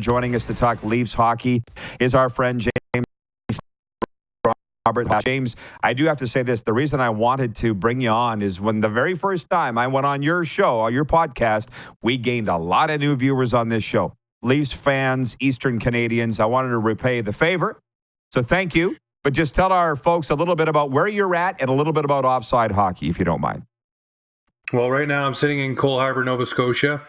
joining us to talk Leafs hockey is our friend James Robert. James, I do have to say this. The reason I wanted to bring you on is when the very first time I went on your show, on your podcast, we gained a lot of new viewers on this show. Leafs fans, Eastern Canadians. I wanted to repay the favor. So thank you. But just tell our folks a little bit about where you're at and a little bit about Offside hockey, if you don't mind. Well, right now I'm sitting in Cole Harbour, Nova Scotia.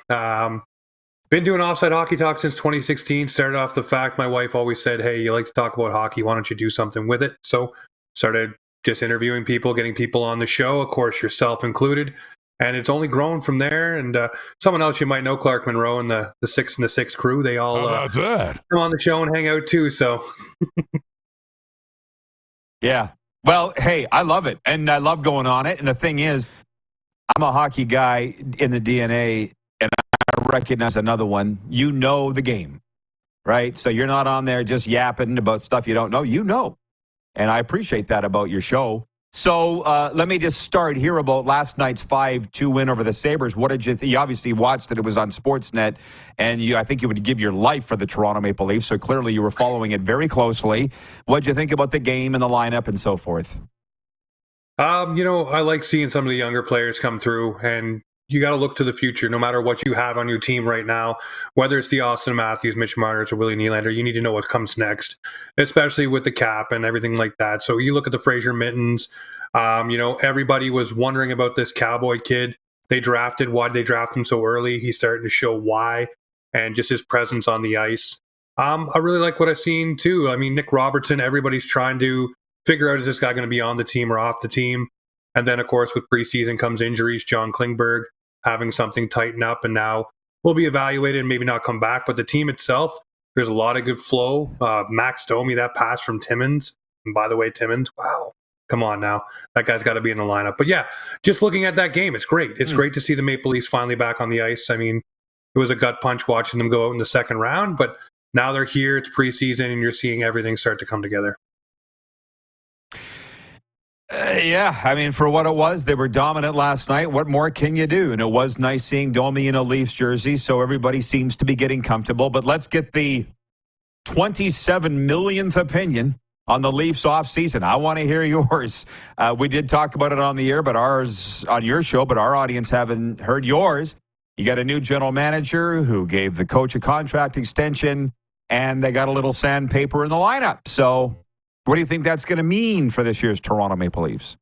Been doing Offside Hockey Talk since 2016. Started off the fact my wife always said, hey, you like to talk about hockey. Why don't you do something with it? So started just interviewing people, getting people on the show, of course, yourself included. And it's only grown from there. And someone else you might know, Clark Monroe and the 6 and the 6 crew, they all come on the show and hang out too. So, yeah. Well, hey, I love it. And I love going on it. And the thing is, I'm a hockey guy in the DNA, and I recognize another one. You know the game, right? So you're not on there just yapping about stuff you don't know. You know. And I appreciate that about your show. So let me just start here about last night's 5-2 win over the Sabres. What did you think? You obviously watched it. It was on Sportsnet. And I think you would give your life for the Toronto Maple Leafs. So clearly you were following it very closely. What did you think about the game and the lineup and so forth? I like seeing some of the younger players come through, and you got to look to the future. No matter what you have on your team right now, whether it's the Austin Matthews, Mitch Marners, or Willie Nylander, you need to know what comes next, especially with the cap and everything like that. So you look at the Fraser Mittens. Everybody was wondering about this Cowboy kid they drafted. Why did they draft him so early? He's starting to show why, and just his presence on the ice. I really like what I've seen too. I mean, Nick Robertson, everybody's trying to figure out, is this guy going to be on the team or off the team? And then, of course, with preseason comes injuries. John Klingberg having something tighten up, and now will be evaluated and maybe not come back. But the team itself, there's a lot of good flow. Max Domi, that pass from Timmins. And by the way, Timmins, wow, come on now. That guy's got to be in the lineup. But yeah, just looking at that game, it's great. It's great to see the Maple Leafs finally back on the ice. I mean, it was a gut punch watching them go out in the second round, but now they're here. It's preseason, and you're seeing everything start to come together. Yeah, I mean, for what it was, they were dominant last night. What more can you do? And it was nice seeing Domi in a Leafs jersey, so everybody seems to be getting comfortable. But let's get the 27 millionth opinion on the Leafs offseason. I want to hear yours. We did talk about it on the air, but ours on your show, but our audience haven't heard yours. You got a new general manager who gave the coach a contract extension, and they got a little sandpaper in the lineup. So what do you think that's going to mean for this year's Toronto Maple Leafs?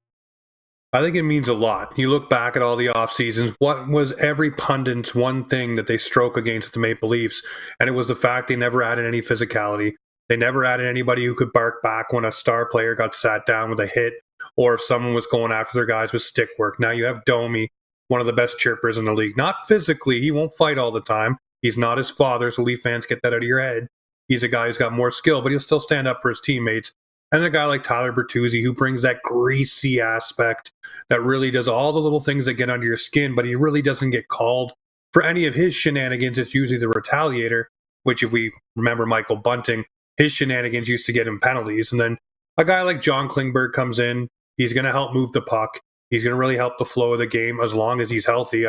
I think it means a lot. You look back at all the off seasons, what was every pundit's one thing that they stroke against the Maple Leafs? And it was the fact they never added any physicality. They never added anybody who could bark back when a star player got sat down with a hit, or if someone was going after their guys with stick work. Now you have Domi, one of the best chirpers in the league. Not physically, he won't fight all the time. He's not his father, so Leaf fans, get that out of your head. He's a guy who's got more skill, but he'll still stand up for his teammates. And a guy like Tyler Bertuzzi, who brings that greasy aspect that really does all the little things that get under your skin, but he really doesn't get called for any of his shenanigans. It's usually the retaliator, which if we remember Michael Bunting, his shenanigans used to get him penalties. And then a guy like John Klingberg comes in. He's going to help move the puck. He's going to really help the flow of the game as long as he's healthy.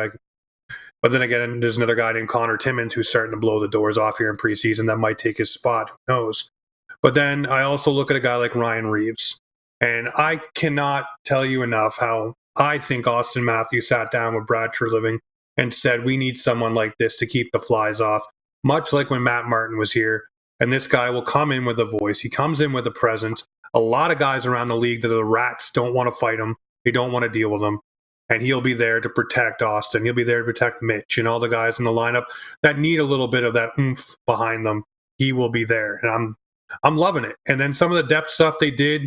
But then again, there's another guy named Connor Timmins who's starting to blow the doors off here in preseason that might take his spot. Who knows? But then I also look at a guy like Ryan Reeves, and I cannot tell you enough how I think Austin Matthews sat down with Brad Treliving and said, we need someone like this to keep the flies off, much like when Matt Martin was here. And this guy will come in with a voice. He comes in with a presence. A lot of guys around the league that are the rats don't want to fight him. They don't want to deal with him. And he'll be there to protect Austin. He'll be there to protect Mitch and all the guys in the lineup that need a little bit of that oomph behind them. He will be there. And I'm loving it. And then some of the depth stuff they did,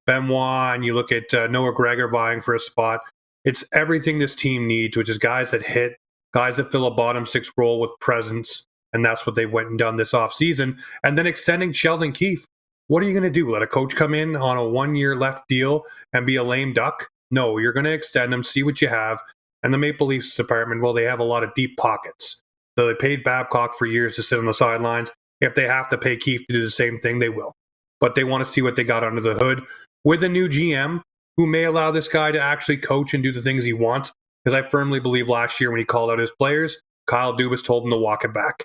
Benoit, and you look at Noah Gregor vying for a spot. It's everything this team needs, which is guys that hit, guys that fill a bottom six role with presence. And that's what they went and done this offseason. And then extending Sheldon Keefe. What are you going to do? Let a coach come in on a 1-year left deal and be a lame duck? No, you're going to extend them, see what you have. And the Maple Leafs department, well, they have a lot of deep pockets. So they paid Babcock for years to sit on the sidelines. If they have to pay Keefe to do the same thing, they will. But they want to see what they got under the hood with a new GM who may allow this guy to actually coach and do the things he wants. Because I firmly believe last year when he called out his players, Kyle Dubas told him to walk it back.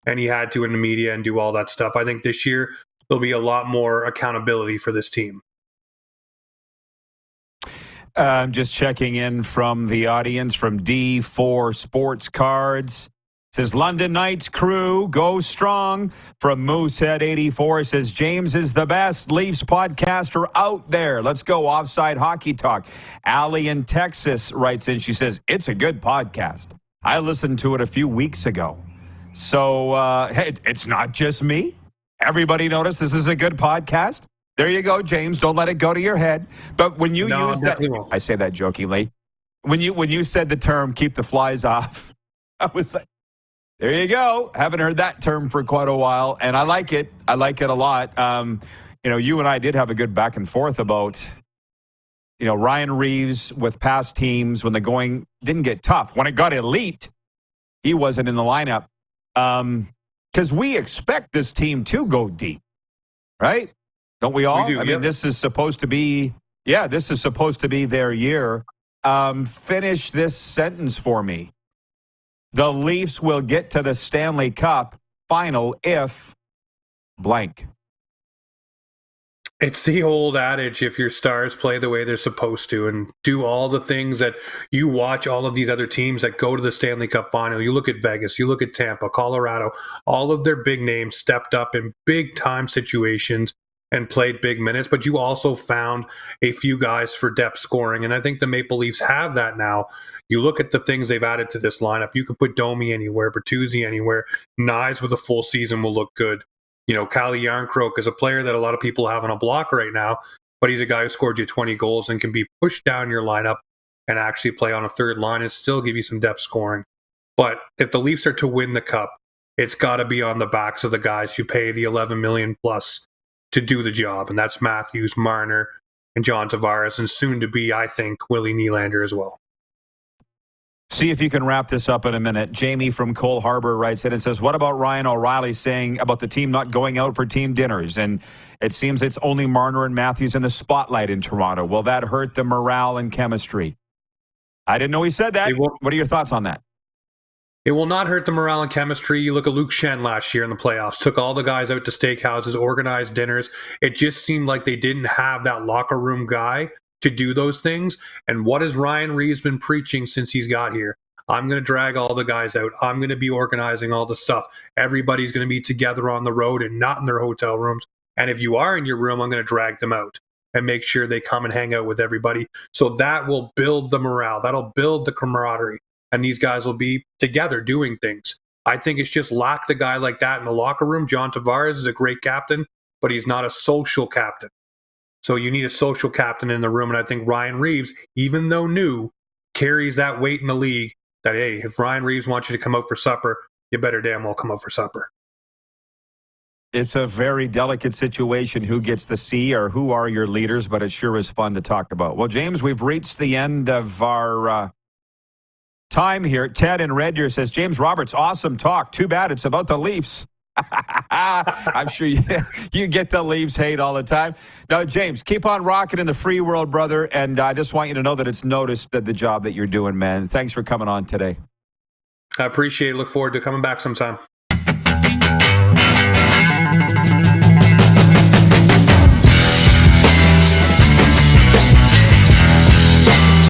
and he had to in the media and do all that stuff. I think this year there'll be a lot more accountability for this team. I'm just checking in from the audience from D4 Sports Cards. Says London Knights crew, go strong. From Moosehead84 says James is the best Leafs podcaster out there. Let's go Offside Hockey Talk. Allie in Texas writes in. She says, it's a good podcast. I listened to it a few weeks ago. So hey, it's not just me. Everybody noticed this is a good podcast. There you go, James. Don't let it go to your head. But when you use that, I say that jokingly. When you said the term "keep the flies off," I was like, there you go. Haven't heard that term for quite a while, and I like it. I like it a lot. You and I did have a good back and forth about, Ryan Reeves with past teams when the going didn't get tough. When it got elite, he wasn't in the lineup. Because we expect this team to go deep, right? Don't we all? We do, yep. This is supposed to be their year. Finish this sentence for me. The Leafs will get to the Stanley Cup final if blank. It's the old adage, if your stars play the way they're supposed to and do all the things that you watch all of these other teams that go to the Stanley Cup final. You look at Vegas, you look at Tampa, Colorado, all of their big names stepped up in big time situations and played big minutes, but you also found a few guys for depth scoring. And I think the Maple Leafs have that now. You look at the things they've added to this lineup. You could put Domi anywhere, Bertuzzi anywhere. Nyes with a full season will look good. Calle Jarnkrok is a player that a lot of people have on a block right now, but he's a guy who scored you 20 goals and can be pushed down your lineup and actually play on a third line and still give you some depth scoring. But if the Leafs are to win the Cup, it's got to be on the backs of the guys you pay the $11 million plus to do the job, and that's Matthews, Marner, and John Tavares, and soon to be, I think, Willie Nylander as well. See if you can wrap this up in a minute. Jamie from Cole Harbour writes in and says, what about Ryan O'Reilly saying about the team not going out for team dinners? And it seems it's only Marner and Matthews in the spotlight in Toronto. Will that hurt the morale and chemistry? I didn't know he said that. What are your thoughts on that? It will not hurt the morale and chemistry. You look at Luke Schenn last year in the playoffs, took all the guys out to steakhouses, organized dinners. It just seemed like they didn't have that locker room guy to do those things. And what has Ryan Reeves been preaching since he's got here? I'm going to drag all the guys out. I'm going to be organizing all the stuff. Everybody's going to be together on the road and not in their hotel rooms. And if you are in your room, I'm going to drag them out and make sure they come and hang out with everybody. So that will build the morale. That'll build the camaraderie. And these guys will be together doing things. I think it's just lack the guy like that in the locker room. John Tavares is a great captain, but he's not a social captain. So you need a social captain in the room. And I think Ryan Reeves, even though new, carries that weight in the league that, hey, if Ryan Reeves wants you to come out for supper, you better damn well come out for supper. It's a very delicate situation, who gets the C or who are your leaders, but it sure is fun to talk about. Well, James, we've reached the end of our time here. Ted in Red Deer says, James Roberts, awesome talk. Too bad it's about the Leafs. I'm sure you get the Leafs hate all the time. Now, James, keep on rocking in the free world, brother. And I just want you to know that it's noticed that the job that you're doing, man. Thanks for coming on today. I appreciate it. Look forward to coming back sometime.